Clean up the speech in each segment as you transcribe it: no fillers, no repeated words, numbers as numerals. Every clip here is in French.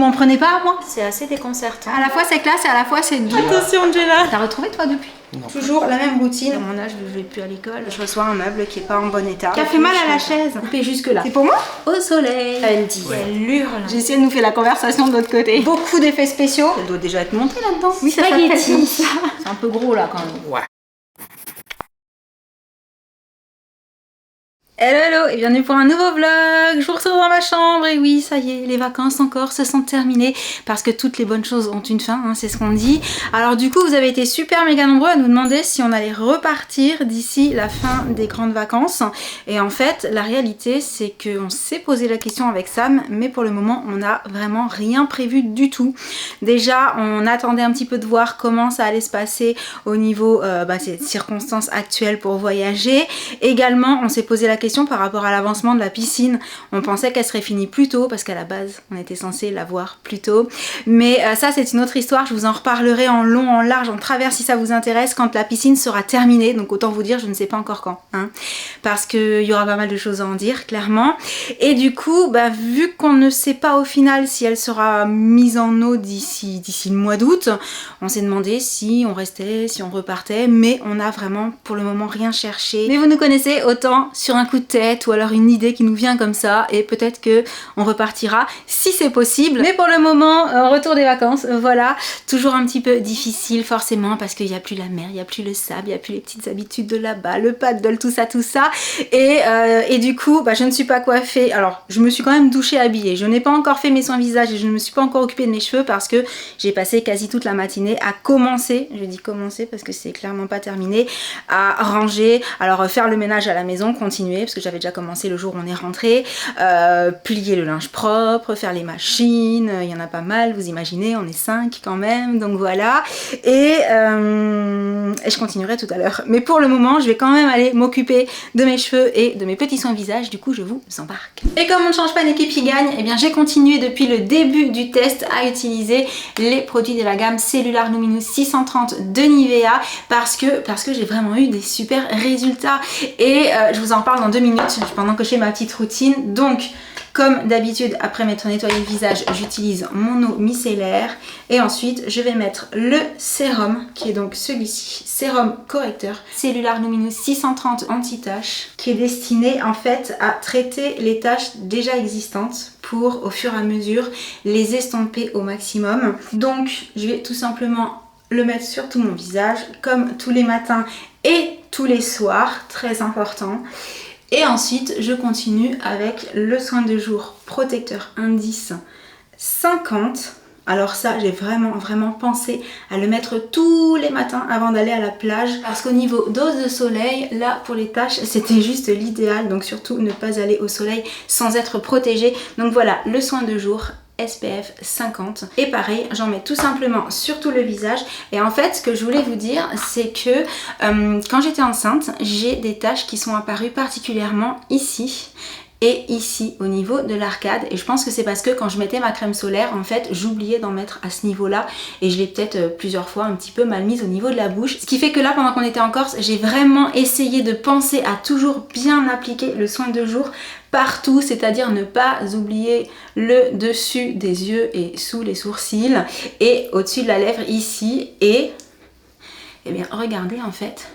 m'en prenez pas à moi? C'est assez déconcertant. À la fois c'est classe et à la fois c'est dur. Attention Angela. T'as retrouvé toi depuis? Non. Toujours la même routine. À mon âge, je vais plus à l'école. Je reçois un meuble qui est pas en bon état. Qui a fait mal à la chaise. Coupé jusque là. C'est pour moi? Au soleil. Elle dit. Ouais. Elle hurle. J'ai essayé de nous faire la conversation de l'autre côté. Beaucoup d'effets spéciaux. Elle doit déjà être montée là-dedans. Oui, ça s'appelle comme Spaghetti. ça. C'est un peu gros là quand même. Ouais. Hello hello et bienvenue pour un nouveau vlog. Je vous retrouve dans ma chambre et oui ça y est, les vacances encore se sont terminées parce que toutes les bonnes choses ont une fin, hein, c'est ce qu'on dit. Alors du coup vous avez été super méga nombreux à nous demander si on allait repartir d'ici la fin des grandes vacances. Et en fait la réalité c'est qu'on s'est posé la question avec Sam, mais pour le moment on n'a vraiment rien prévu du tout. Déjà on attendait un petit peu de voir comment ça allait se passer au niveau ces circonstances actuelles pour voyager. Également on s'est posé la question par rapport à l'avancement de la piscine. On pensait qu'elle serait finie plus tôt parce qu'à la base on était censé la voir plus tôt, mais ça c'est une autre histoire, je vous en reparlerai en long, en large, en travers si ça vous intéresse quand la piscine sera terminée. Donc autant vous dire je ne sais pas encore quand, hein, parce qu'il y aura pas mal de choses à en dire clairement. Et du coup vu qu'on ne sait pas au final si elle sera mise en eau d'ici le mois d'août, on s'est demandé si on restait, si on repartait, mais on n'a vraiment pour le moment rien cherché. Mais vous nous connaissez, autant sur un coup de tête ou alors une idée qui nous vient comme ça, et peut-être que on repartira si c'est possible. Mais pour le moment, retour des vacances, voilà, toujours un petit peu difficile forcément parce qu'il n'y a plus la mer, il n'y a plus le sable, il n'y a plus les petites habitudes de là-bas, le paddle, tout ça, et du coup je ne suis pas coiffée. Alors je me suis quand même douchée, habillée, je n'ai pas encore fait mes soins visage et je ne me suis pas encore occupée de mes cheveux parce que j'ai passé quasi toute la matinée à commencer, je dis commencer parce que c'est clairement pas terminé, à ranger, alors faire le ménage à la maison, continuer parce que j'avais déjà commencé le jour où on est rentré, plier le linge propre, faire les machines, il y en a pas mal, vous imaginez, on est 5 quand même, donc voilà, et je continuerai tout à l'heure. Mais pour le moment, je vais quand même aller m'occuper de mes cheveux et de mes petits soins visage, du coup je vous embarque. Et comme on ne change pas l'équipe qui gagne, et bien j'ai continué depuis le début du test à utiliser les produits de la gamme Cellular Luminous 630 de Nivea parce que j'ai vraiment eu des super résultats et je vous en parle dans 2 minutes pendant que je fais ma petite routine. Donc comme d'habitude après m'être nettoyé le visage, j'utilise mon eau micellaire et ensuite je vais mettre le sérum qui est donc celui-ci, sérum correcteur Cellular Luminous 630 anti-taches, qui est destiné en fait à traiter les taches déjà existantes pour au fur et à mesure les estomper au maximum. Donc je vais tout simplement le mettre sur tout mon visage comme tous les matins et tous les soirs, très important. Et ensuite, je continue avec le soin de jour protecteur indice 50. Alors ça, j'ai vraiment pensé à le mettre tous les matins avant d'aller à la plage. Parce qu'au niveau dose de soleil, là pour les taches, c'était juste l'idéal. Donc surtout ne pas aller au soleil sans être protégé. Donc voilà, le soin de jour SPF 50 et pareil j'en mets tout simplement sur tout le visage. Et en fait ce que je voulais vous dire c'est que quand j'étais enceinte j'ai des taches qui sont apparues particulièrement ici et ici au niveau de l'arcade, et je pense que c'est parce que quand je mettais ma crème solaire en fait j'oubliais d'en mettre à ce niveau là et je l'ai peut-être plusieurs fois un petit peu mal mise au niveau de la bouche, ce qui fait que là pendant qu'on était en Corse j'ai vraiment essayé de penser à toujours bien appliquer le soin de jour partout, c'est-à-dire ne pas oublier le dessus des yeux et sous les sourcils et au-dessus de la lèvre ici. Et bien regardez en fait,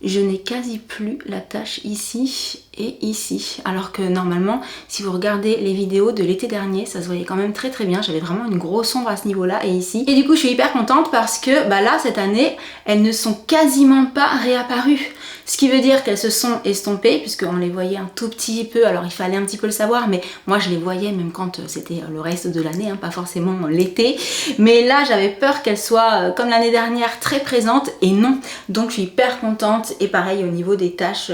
je n'ai quasi plus la tache ici et ici, alors que normalement si vous regardez les vidéos de l'été dernier ça se voyait quand même très bien, j'avais vraiment une grosse ombre à ce niveau là et ici, et du coup je suis hyper contente parce que là cette année elles ne sont quasiment pas réapparues, ce qui veut dire qu'elles se sont estompées puisqu'on les voyait un tout petit peu, alors il fallait un petit peu le savoir mais moi je les voyais même quand c'était le reste de l'année, hein, pas forcément l'été, mais là j'avais peur qu'elles soient comme l'année dernière très présentes et non, donc je suis hyper contente. Et pareil au niveau des taches,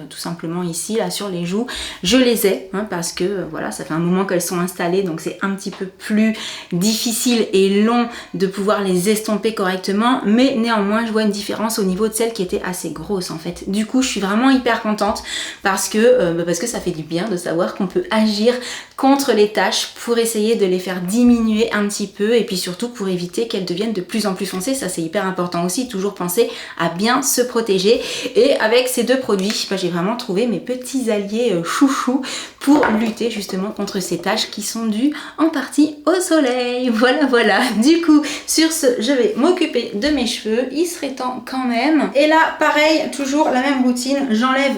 tout simplement ici là sur les joues, je les ai parce que voilà ça fait un moment qu'elles sont installées donc c'est un petit peu plus difficile et long de pouvoir les estomper correctement, mais néanmoins je vois une différence au niveau de celles qui étaient assez grosses en fait. Du coup je suis vraiment hyper contente parce que ça fait du bien de savoir qu'on peut agir contre les taches pour essayer de les faire diminuer un petit peu et puis surtout pour éviter qu'elles deviennent de plus en plus foncées. Ça c'est hyper important aussi, toujours penser à bien se protéger. Et avec ces deux produits j'ai vraiment trouvé mes petits alliés chouchous pour lutter justement contre ces taches qui sont dues en partie au soleil. Voilà, voilà. Du coup, sur ce, je vais m'occuper de mes cheveux. Il serait temps quand même. Et là, pareil, toujours la même routine. J'enlève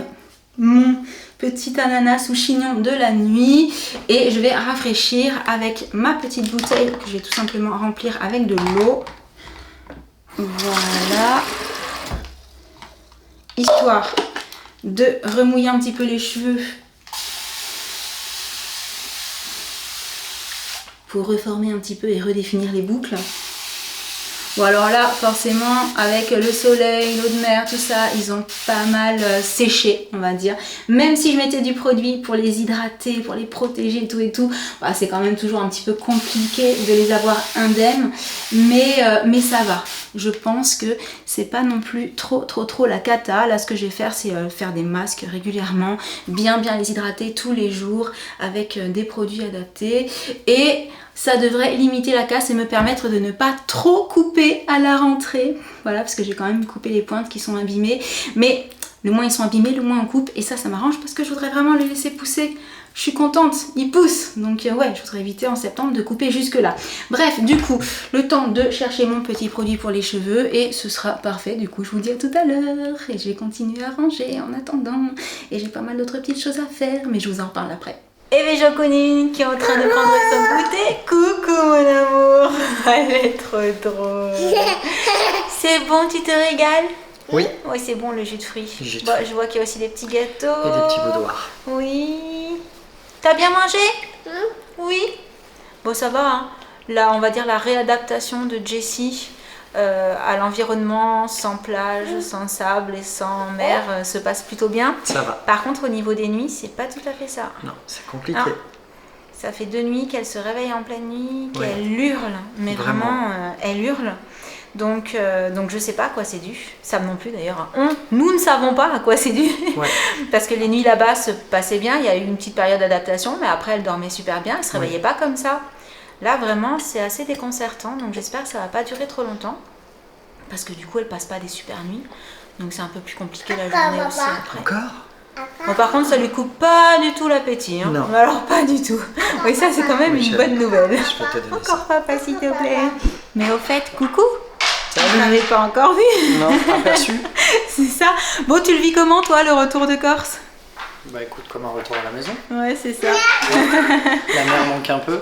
mon petit ananas ou chignon de la nuit et je vais rafraîchir avec ma petite bouteille que je vais tout simplement remplir avec de l'eau. Voilà. Histoire de remouiller un petit peu les cheveux pour reformer un petit peu et redéfinir les boucles. Bon alors là forcément avec le soleil, l'eau de mer, tout ça, ils ont pas mal séché on va dire. Même si je mettais du produit pour les hydrater, pour les protéger tout et tout, bah, c'est quand même toujours un petit peu compliqué de les avoir indemnes. Mais ça va. Je pense que c'est pas non plus trop la cata. Là ce que je vais faire c'est faire des masques régulièrement, bien les hydrater tous les jours avec des produits adaptés et ça devrait limiter la casse et me permettre de ne pas trop couper à la rentrée. Voilà, parce que j'ai quand même coupé les pointes qui sont abîmées. Mais le moins ils sont abîmés, le moins on coupe. Et ça m'arrange parce que je voudrais vraiment les laisser pousser. Je suis contente, ils poussent. Donc ouais, je voudrais éviter en septembre de couper jusque là. Bref, du coup, le temps de chercher mon petit produit pour les cheveux. Et ce sera parfait. Du coup, je vous dis à tout à l'heure. Et je vais continuer à ranger en attendant. Et j'ai pas mal d'autres petites choses à faire. Mais je vous en reparle après. Et mes Joconine qui est en train de prendre son goûter. Coucou mon amour. Elle est trop drôle. C'est bon, tu te régales? Oui. Oui, c'est bon le jus de fruits. Bon, je vois qu'il y a aussi des petits gâteaux. Et des petits boudoirs. Oui. T'as bien mangé? Oui. Bon, ça va. Hein. Là, on va dire la réadaptation de Jessie à l'environnement sans plage, sans sable et sans mer se passe plutôt bien. Ça va. Par contre, au niveau des nuits, c'est pas tout à fait ça. Non, c'est compliqué. Ah, ça fait 2 nuits qu'elle se réveille en pleine nuit, qu'elle Ouais. hurle, mais vraiment, elle hurle. Donc je sais pas à quoi c'est dû. Sam non plus d'ailleurs. Nous ne savons pas à quoi c'est dû. Ouais. Parce que les nuits là-bas se passaient bien. Il y a eu une petite période d'adaptation, mais après elle dormait super bien. Elle se réveillait pas comme ça. Là vraiment c'est assez déconcertant. Donc j'espère que ça va pas durer trop longtemps. Parce que du coup elle passe pas des super nuits. Donc c'est un peu plus compliqué la journée aussi après. Encore? Bon, par contre ça lui coupe pas du tout l'appétit. Hein. Non. Alors pas du tout. Oui ça c'est quand même une bonne nouvelle. Je vais te donner ça. Encore papa s'il te plaît. Mais au fait coucou. Vous n'avez pas encore vu? Non, aperçu. C'est ça. Bon, tu le vis comment, toi, le retour de Corse? Bah écoute, comme un retour à la maison. Ouais, c'est ça. La mer manque un peu.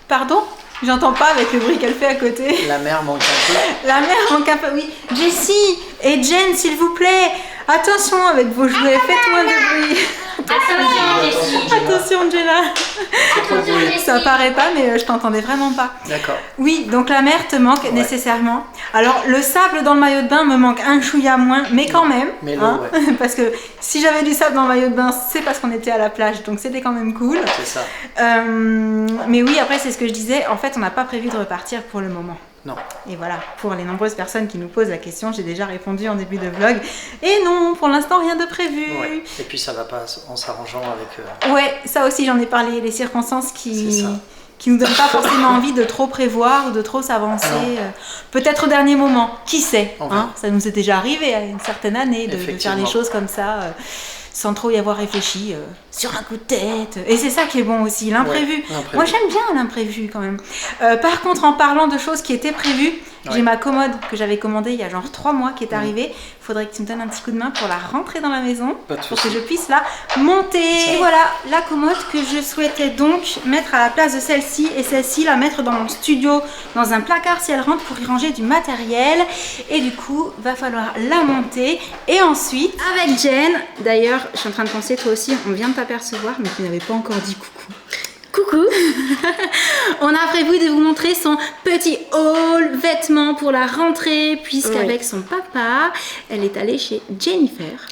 Pardon? J'entends pas avec le bruit qu'elle fait à côté. La mer manque un peu. La mère manque un peu, oui. Jessie et Jen, s'il vous plaît, attention avec vos jouets, faites moins de bruit. Attention, Jenna. Ça paraît pas, mais je t'entendais vraiment pas. D'accord. Oui, donc la mer te manque nécessairement. Alors, le sable dans le maillot de bain me manque un chouïa moins, mais quand même. Mais l'eau, ouais. Parce que si j'avais du sable dans le maillot de bain, c'est parce qu'on était à la plage, donc c'était quand même cool. C'est ça. Mais oui, après, c'est ce que je disais. En fait, on n'a pas prévu de repartir pour le moment. Non. Et voilà, pour les nombreuses personnes qui nous posent la question, j'ai déjà répondu en début de vlog. Et non, pour l'instant, rien de prévu. Ouais. Et puis ça va pas en s'arrangeant avec... Ouais, ça aussi, j'en ai parlé. Les circonstances qui nous donnent pas forcément envie de trop prévoir ou de trop s'avancer. Peut-être au dernier moment, qui sait hein. Ça nous est déjà arrivé à une certaine année de faire les choses comme ça. Sans trop y avoir réfléchi, sur un coup de tête. Et c'est ça qui est bon aussi, l'imprévu. Ouais, moi j'aime bien l'imprévu quand même. Par contre, en parlant de choses qui étaient prévues, j'ai ma commode que j'avais commandée il y a genre 3 mois qui est arrivée. Il faudrait que tu me donnes un petit coup de main pour la rentrer dans la maison, pour que je puisse la monter. Et voilà, la commode que je souhaitais donc mettre à la place de celle-ci. Et celle-ci, la mettre dans mon studio, dans un placard si elle rentre, pour y ranger du matériel. Et du coup, va falloir la monter. Et ensuite, avec Jen, d'ailleurs, je suis en train de penser, toi aussi, on vient de t'apercevoir, mais tu n'avais pas encore dit coucou. Coucou. On a prévu de vous montrer son petit haul vêtements pour la rentrée, puisqu'avec son papa, elle est allée chez Jennifer.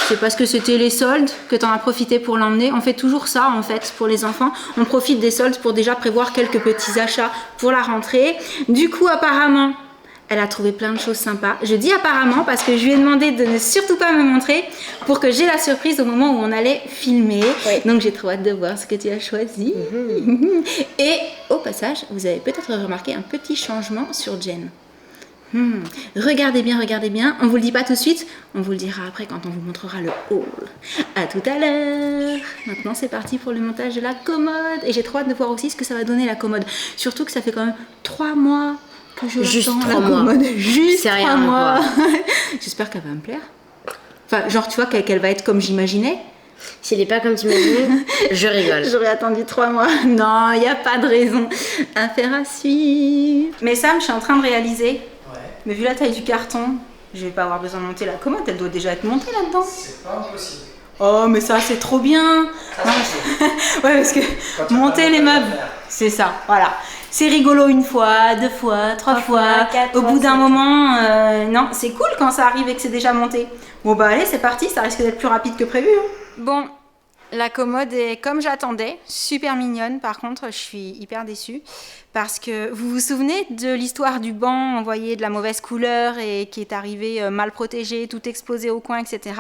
C'est parce que c'était les soldes que tu en as profité pour l'emmener. On fait toujours ça en fait pour les enfants. On profite des soldes pour déjà prévoir quelques petits achats pour la rentrée. Du coup, apparemment, elle a trouvé plein de choses sympas. Je dis apparemment parce que je lui ai demandé de ne surtout pas me montrer pour que j'ai la surprise au moment où on allait filmer. Oui. Donc j'ai trop hâte de voir ce que tu as choisi. Et au passage, vous avez peut-être remarqué un petit changement sur Jen. Regardez bien. On vous le dit pas tout de suite, on vous le dira après quand on vous montrera le haul. À tout à l'heure. Maintenant c'est parti pour le montage de la commode. Et j'ai trop hâte de voir aussi ce que ça va donner la commode. Surtout que ça fait quand même 3 mois que je Juste l'attends, 3 la mois. commode. Juste C'est 3 rien, mois. quoi. J'espère qu'elle va me plaire. Enfin, genre tu vois qu'elle va être comme j'imaginais. S'il n'est pas comme tu imagines, je rigole. J'aurais attendu 3 mois. Non, il n'y a pas de raison. Affaire à suivre. Mais Sam, je suis en train de réaliser. Ouais. Mais vu la taille du carton, je vais pas avoir besoin de monter la commode. Elle doit déjà être montée là-dedans. C'est pas impossible. Oh, mais ça, c'est trop bien. Ça, c'est cool. Ouais, parce que Quand tu monter vas les faire meubles, l'affaire. c'est ça. Voilà. C'est rigolo une fois, 2 fois, 3 fois. 4 Au fois, bout d'un 5. moment, non, c'est cool quand ça arrive et que c'est déjà monté. Bon, bah allez, c'est parti. Ça risque d'être plus rapide que prévu. Bon. La commode est comme j'attendais, super mignonne. Par contre, je suis hyper déçue parce que vous vous souvenez de l'histoire du banc envoyé de la mauvaise couleur et qui est arrivé mal protégé, tout exposé au coin, etc.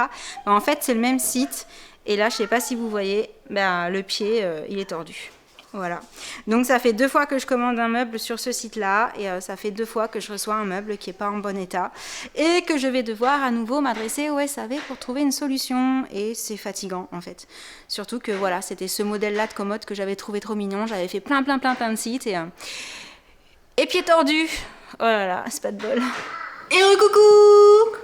En fait, c'est le même site. Et là, je sais pas si vous voyez, le pied, il est tordu. Voilà. Donc ça fait 2 fois que je commande un meuble sur ce site-là et ça fait 2 fois que je reçois un meuble qui n'est pas en bon état et que je vais devoir à nouveau m'adresser au SAV pour trouver une solution et c'est fatigant en fait. Surtout que voilà, c'était ce modèle-là de commode que j'avais trouvé trop mignon, j'avais fait plein de sites et pied tordu. Oh là là, c'est pas de bol. Et coucou.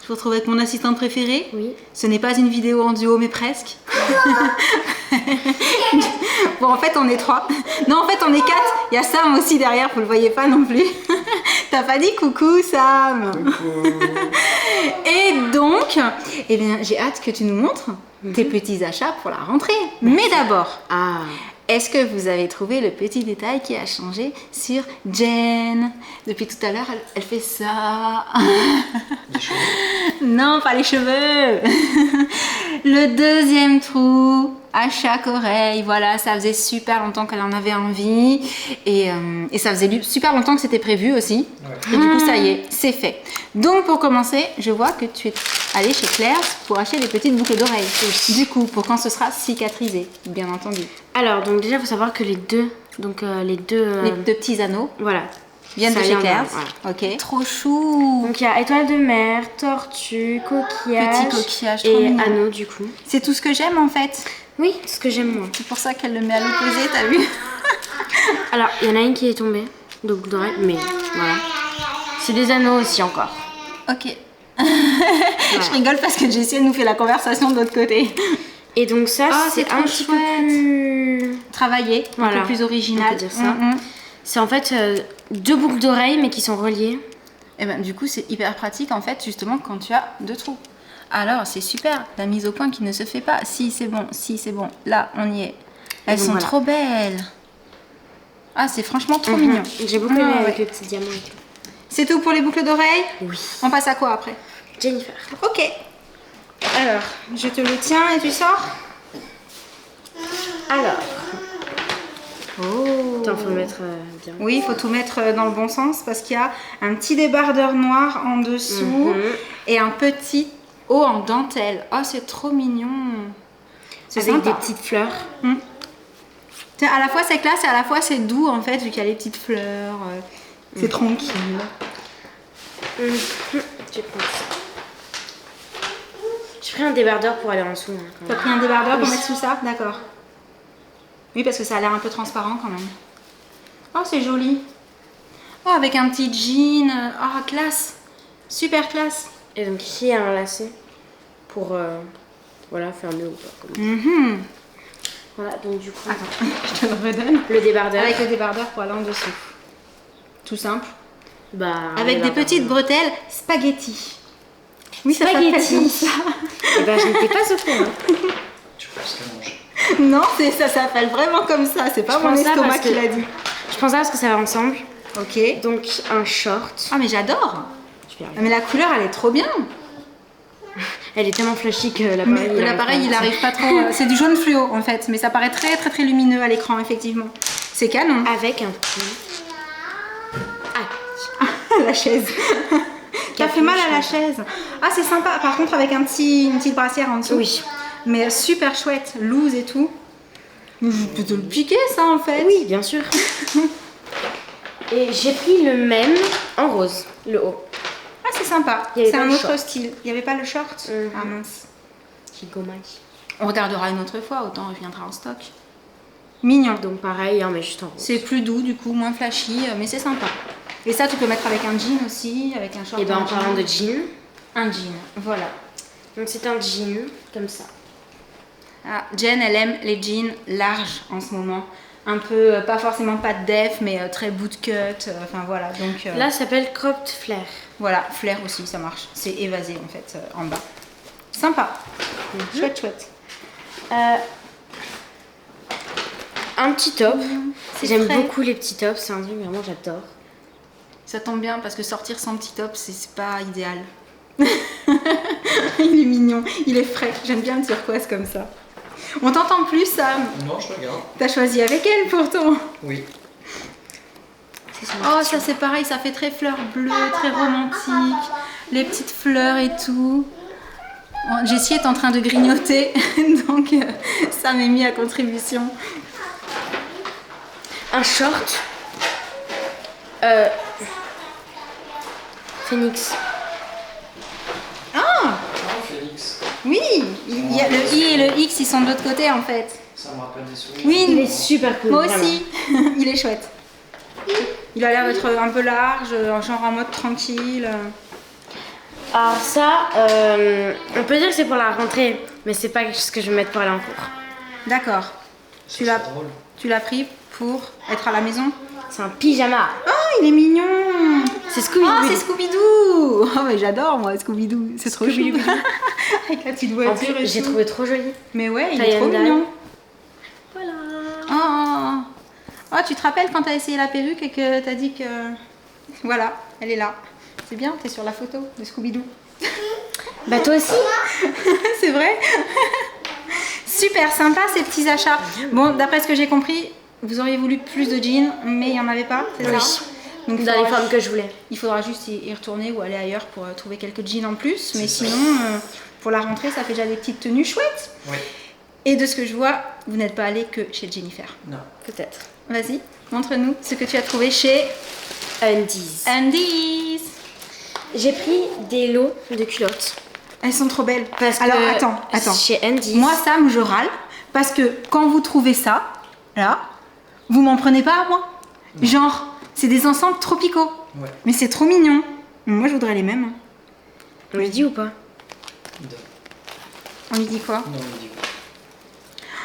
Je vous retrouve avec mon assistante préférée. Oui. Ce n'est pas une vidéo en duo, mais presque. Bon, en fait, on est 3. Non, en fait, on est 4. Il y a Sam aussi derrière, vous le voyez pas non plus. T'as pas dit coucou, Sam. Coucou. Et donc, eh bien, j'ai hâte que tu nous montres tes petits achats pour la rentrée. Mais d'abord, Ah. est-ce que vous avez trouvé le petit détail qui a changé sur Jen? Depuis tout à l'heure, elle fait ça. Des cheveux. Non, pas les cheveux. Le deuxième trou à chaque oreille. Voilà, ça faisait super longtemps qu'elle en avait envie. Et ça faisait super longtemps que c'était prévu aussi. Ouais. Et du coup, ça y est, c'est fait. Donc, pour commencer, je vois que tu es allée chez Claire pour acheter des petites boucles d'oreilles. Du coup, pour quand ce sera cicatrisé, bien entendu. Alors, donc déjà, il faut savoir que les deux... Les deux petits anneaux Voilà. viennent ça de chez vient Claire. voilà. Ok. Trop chou. Donc il y a étoile de mer, tortue, coquillage, Petit coquillage, trop et mignon. anneau du coup. C'est tout ce que j'aime en fait. Oui, c'est ce que j'aime moi. C'est pour ça qu'elle le met à l'opposé, t'as vu? Alors, il y en a une qui est tombée, de boucle d'oreille, mais voilà. C'est des anneaux aussi encore. Ok. Je rigole parce que Jessie elle nous fait la conversation de l'autre côté. Et donc ça, Ah, c'est c'est un trop petit peu chouette. plus... Travailler, un Voilà. peu plus original. On peut dire ça. C'est en fait 2 boucles d'oreilles, mais qui sont reliées. Et ben du coup c'est hyper pratique en fait justement quand tu as 2 trous. Alors c'est super, la mise au point qui ne se fait pas. Si c'est bon, là on y est. Elles donc, sont voilà. trop belles. Ah c'est franchement trop mignon. J'ai beaucoup aimé Ah, avec ouais. le petit diamant et tout. C'est tout pour les boucles d'oreilles? Oui. On passe à quoi après? Jennifer. Ok. Alors, je te le tiens et tu sors? Alors, Oh. attends, faut le mettre bien. Oui, il faut tout mettre dans le bon sens parce qu'il y a un petit débardeur noir en dessous et un petit haut en dentelle. Oh, c'est trop mignon. C'est Avec sympa. des petites fleurs. Tiens, à la fois c'est classe et à la fois c'est doux en fait vu qu'il y a les petites fleurs. C'est tranquille. Je vais prendre ça. J'ai pris un débardeur pour aller en dessous. Hein, quand T'as même. pris un débardeur pour Oui. mettre sous ça? D'accord. Oui, parce que ça a l'air un peu transparent quand même. Oh, c'est joli. Oh, avec un petit jean. Oh, classe. Super classe. Et donc ici, il y a un lacet pour voilà, fermer ou pas. Comme... Mhm. Voilà, donc du coup, Attends, je te le redonne. le débardeur. Avec le débardeur pour aller en dessous. Tout simple. Bah, Avec des débardeur. petites bretelles spaghetti. Oui, ça Spaghetti. s'appelle comme ça. Eh ben, je n'étais pas au courant. Tu peux se manger. Non, ça s'appelle vraiment comme ça. C'est pas Je mon pense ça estomac parce qui que- l'a dit. Je pense ça parce que ça va ensemble. Ok. Donc, un short. Ah, mais j'adore. Je vais y Ah, arriver. mais la couleur, elle est trop bien. Elle est tellement flashy que Mais l'appareil. l'appareil, il arrive pas trop. C'est du jaune fluo en fait, mais ça paraît très très très lumineux à l'écran, effectivement. C'est canon. Avec un petit. Ah, La chaise. T'as fait mal à la chaise. Ah, c'est sympa. Par contre, avec une petite brassière en dessous. oui. Mais super chouette, loose et tout. Je peux te le piquer, ça en fait. Oui, bien sûr. Et j'ai pris le même en rose. le haut. Ah, c'est sympa. Il y avait C'est pas un le autre short. style. Il n'y avait pas le short Ah mince. Qui gommage. On regardera une autre fois, autant reviendra en stock. Mignon. Donc pareil, hein, mais juste en rose. C'est plus doux du coup, moins flashy, mais c'est sympa. Et ça, tu peux mettre avec un jean aussi, avec un short. Et ben en jean. parlant de jean, Un jean, voilà. donc c'est un jean comme ça. Ah, Jen, elle aime les jeans larges en ce moment. Un peu, pas forcément pas de def, mais très bootcut. Enfin voilà, donc Là, ça s'appelle cropped flare. voilà, flair aussi, ça marche. C'est évasé en fait, en bas. Sympa. Chouette, chouette. Un petit top. C'est J'aime frais. beaucoup les petits tops, c'est un truc vraiment j'adore. Ça tombe bien parce que sortir sans petit top, c'est pas idéal. Il est mignon, il est frais. J'aime bien le turquoise comme ça. On t'entend plus, Sam. Non, je regarde. T'as choisi avec elle pourtant. Oui. Oh, ça c'est pareil, ça fait très fleur bleue, très romantique. Les petites fleurs et tout. Bon, Jessie est en train de grignoter, donc ça m'est mis à contribution. Un short. Phoenix. Ah, Félix, oui, il y a le I et le X, ils sont de l'autre côté en fait. ça me rappelle des souvenirs. Oui, Il est super cool. moi vraiment. aussi. Il est chouette. Il a l'air d'être un peu large, genre en mode tranquille. Alors ça, on peut dire que c'est pour la rentrée, mais c'est pas ce que je vais mettre pour aller en cours. D'accord. Ça, Tu l'as- c'est drôle. Tu l'as pris pour être à la maison? C'est un pyjama. Oh, il est mignon. C'est Scooby-Doo. Ah, c'est Scooby-Doo. Oh, mais j'adore moi Scooby-Doo. C'est trop chou. Scooby-Doo. Avec la petite En voiture plus, et j'ai tout. trouvé trop joli. Mais ouais, il Taille est trop and dye. mignon. Voilà. Oh. Oh, tu te rappelles quand t'as essayé la perruque et que t'as dit que... Voilà, elle est là. C'est bien, t'es sur la photo de Scooby-Doo. Bah toi aussi. C'est vrai. Super sympa ces petits achats. Bon, d'après ce que j'ai compris, vous auriez voulu plus de jeans, mais il n'y en avait pas, c'est Oui. ça? Donc, Dans les formes que je voulais. il faudra juste y retourner ou aller ailleurs pour trouver quelques jeans en plus. Mais C'est ça. sinon, pour la rentrée, ça fait déjà des petites tenues chouettes. Oui. Et de ce que je vois, vous n'êtes pas allé que chez Jennifer. Non. Peut-être. Vas-y, montre-nous ce que tu as trouvé chez Undies. Undies. J'ai pris des lots de culottes. Elles sont trop belles. Parce Alors, que attends. Chez Undies. Moi, Sam, je râle parce que quand vous trouvez ça, là, vous m'en prenez pas à moi. Genre, c'est des ensembles tropicaux. Ouais. Mais c'est trop mignon. Moi, je voudrais les mêmes. on lui dit ou pas? Non, On lui dit quoi? on dit oui.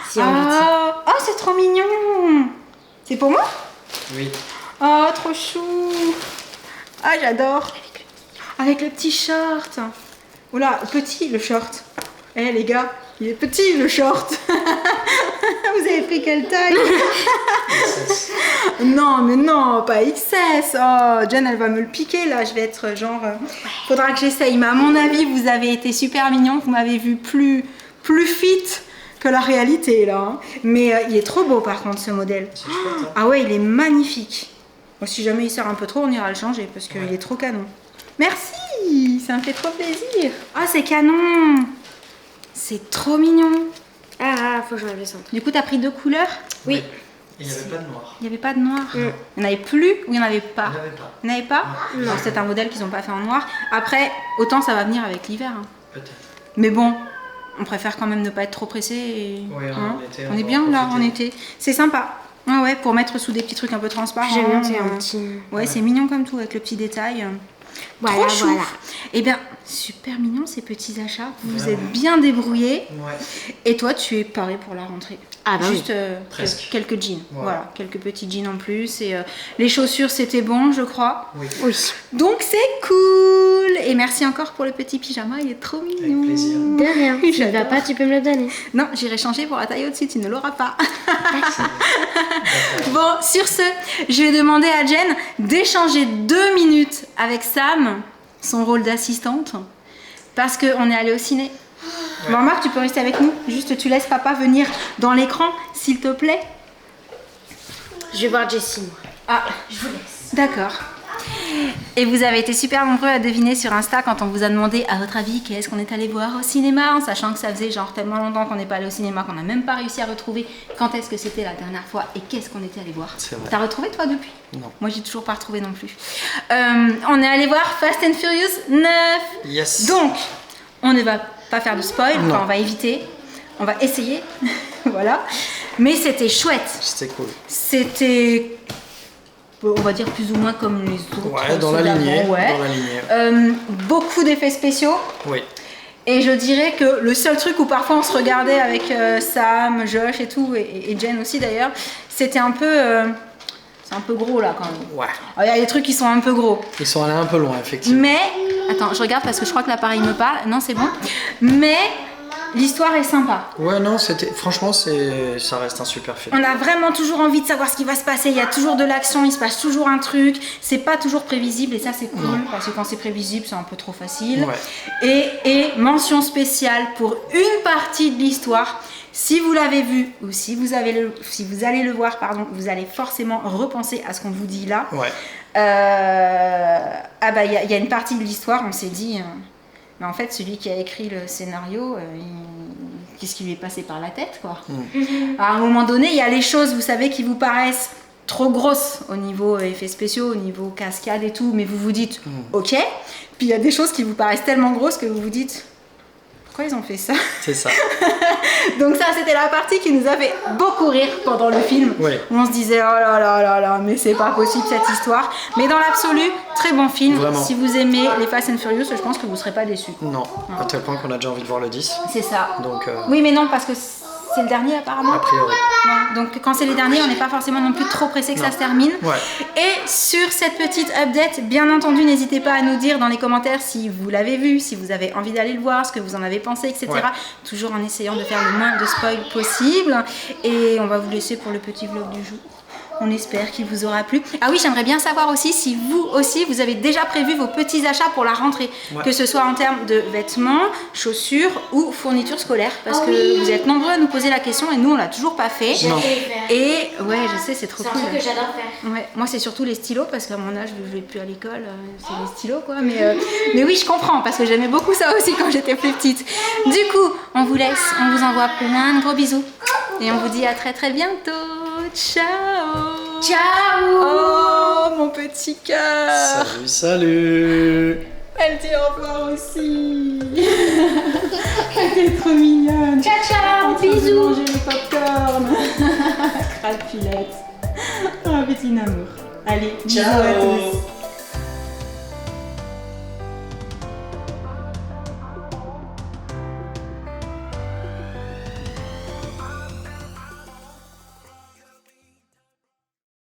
Si on lui dit. Ah, oh, c'est trop mignon. C'est pour moi? Oui. Oh, trop chou. Ah, j'adore. Avec le petit short. Oula, petit le short. Eh les gars, il est petit le short. Vous avez pris quelle taille? Non, mais non, pas XS. Oh, Jen, elle va me le piquer là. Je vais être genre. Faudra que j'essaye. Mais à mon avis, vous avez été super mignon. Vous m'avez vu plus fit que la réalité là. Hein. Mais il est trop beau par contre ce modèle. C'est chouette, hein. Ah ouais, il est magnifique. Bon, si jamais il sert un peu trop, on ira le changer parce qu'il Ouais. est trop canon. Merci, ça me fait trop plaisir. Ah, c'est canon. C'est trop mignon. Ah, faut que j'enlève le centre. Du coup, t'as pris 2 couleurs? Oui. Et il n'y avait pas de noir. Il n'y avait pas de noir. Il n'y en avait plus ou il n'y en avait pas? Il n'y avait pas. Il n'y en avait pas? Alors, c'est un modèle qu'ils n'ont pas fait en noir. Après, autant ça va venir avec l'hiver. Hein. Peut-être. Mais bon, on préfère quand même ne pas être trop pressé. Et, Oui, hein, en été, on on est va bien là profiter. en été. C'est sympa. Ah ouais, pour mettre sous des petits trucs un peu transparents. J'aime bien, c'est un petit. Ouais, c'est mignon comme tout avec le petit détail. Voilà, Trop chou. voilà. Eh bien, super mignon ces petits achats. Vous vous Vraiment. êtes bien débrouillés. Ouais. Et toi, tu es paré pour la rentrée. Ah bah Juste Presque. quelques jeans. Voilà. Voilà, quelques petits jeans en plus. Et les chaussures, c'était bon, je crois. Oui. Oui. Donc, c'est cool. Et merci encore pour le petit pyjama. Il est trop mignon. Avec plaisir. De rien. Tu ne J'adore. vas pas, tu peux me le donner. Non, j'irai changer pour la taille au-dessus. Tu ne l'auras pas. D'accord. Bon, sur ce, je vais demander à Jen d'échanger 2 minutes avec Sam, son rôle d'assistante, parce qu'on est allé au ciné. Ouais. Bon, Marc, tu peux rester avec nous. Juste, tu laisses papa venir dans l'écran, s'il te plaît. Je vais voir Jessie, moi. Ah, je vous laisse. D'accord. Et vous avez été super nombreux à deviner sur Insta quand on vous a demandé à votre avis qu'est-ce qu'on est allé voir au cinéma, en sachant que ça faisait genre tellement longtemps qu'on n'est pas allé au cinéma qu'on n'a même pas réussi à retrouver quand est-ce que c'était la dernière fois et qu'est-ce qu'on était allé voir. C'est vrai. T'as retrouvé toi depuis? Non. Moi j'ai toujours pas retrouvé non plus. On est allé voir Fast and Furious 9. Yes. Donc, on ne va pas faire de spoil, Non. enfin, on va éviter, on va essayer, voilà. Mais c'était chouette, C'était cool. c'était, on va dire plus ou moins comme les autres. Ouais, dans la ceux d'avant, lignée. ouais. Dans la lignée. Beaucoup d'effets spéciaux. Oui. Et je dirais que le seul truc où parfois on se regardait avec Sam, Josh et tout, et Jen aussi d'ailleurs, c'était un peu... c'est un peu gros là quand même. Ouais. Il y a des trucs qui sont un peu gros. Ils sont allés un peu loin, effectivement. Mais, attends, je regarde parce que je crois que l'appareil me parle. Non, c'est bon. Mais l'histoire est sympa. Ouais, non, franchement, ça reste un super film. On a vraiment toujours envie de savoir ce qui va se passer. Il y a toujours de l'action, il se passe toujours un truc. C'est pas toujours prévisible et ça c'est cool parce que quand c'est prévisible, c'est un peu trop facile. Ouais. Et mention spéciale pour une partie de l'histoire. Si vous l'avez vu ou si vous allez le voir, pardon, vous allez forcément repenser à ce qu'on vous dit là. Ouais. Ah bah il y a une partie de l'histoire, on s'est dit, mais en fait celui qui a écrit le scénario, qu'est-ce qui lui est passé par la tête quoi. À un moment donné, il y a les choses, vous savez, qui vous paraissent trop grosses au niveau effets spéciaux, au niveau cascade et tout, mais vous vous dites ok. Puis il y a des choses qui vous paraissent tellement grosses que vous vous dites pourquoi ils ont fait ça? C'est ça. Donc ça, c'était la partie qui nous a fait beaucoup rire pendant le film. Ouais. Où on se disait, oh là là là là, mais c'est pas possible cette histoire. Mais dans l'absolu, très bon film. Vraiment. Si vous aimez les Fast and Furious, je pense que vous serez pas déçus. Non, à tel point qu'on a déjà envie de voir le 10. C'est ça. Donc, Oui, mais non, parce que c'est le dernier apparemment. a priori. Non. Donc quand c'est les derniers, on n'est pas forcément non plus trop pressé que ça se termine. Ouais. Et sur cette petite update, bien entendu, n'hésitez pas à nous dire dans les commentaires si vous l'avez vu, si vous avez envie d'aller le voir, ce que vous en avez pensé, etc. Ouais. Toujours en essayant de faire le moins de spoil possible. Et on va vous laisser pour le petit vlog du jour. On espère qu'il vous aura plu. Ah oui, j'aimerais bien savoir aussi si vous aussi, vous avez déjà prévu vos petits achats pour la rentrée. Ouais. Que ce soit en termes de vêtements, chaussures ou fournitures scolaires. Parce que vous êtes nombreux à nous poser la question et nous, on l'a toujours pas fait. J'ai fait les faire. Et ouais, je sais, c'est trop C'est un cool. truc que j'adore faire. Ouais, moi c'est surtout les stylos parce qu'à mon âge je vais plus à l'école, c'est les stylos quoi. Mais oui, je comprends parce que j'aimais beaucoup ça aussi quand j'étais plus petite. Du coup, on vous laisse, on vous envoie plein de gros bisous et on vous dit à très bientôt. Ciao. Ciao. Oh mon petit cœur. Salut, salut. Elle dit au revoir aussi. Elle est trop mignonne. Ciao, ciao. En train de Bisous. manger le popcorn. Crapulette. Oh petit amour. Allez, bisous à tous.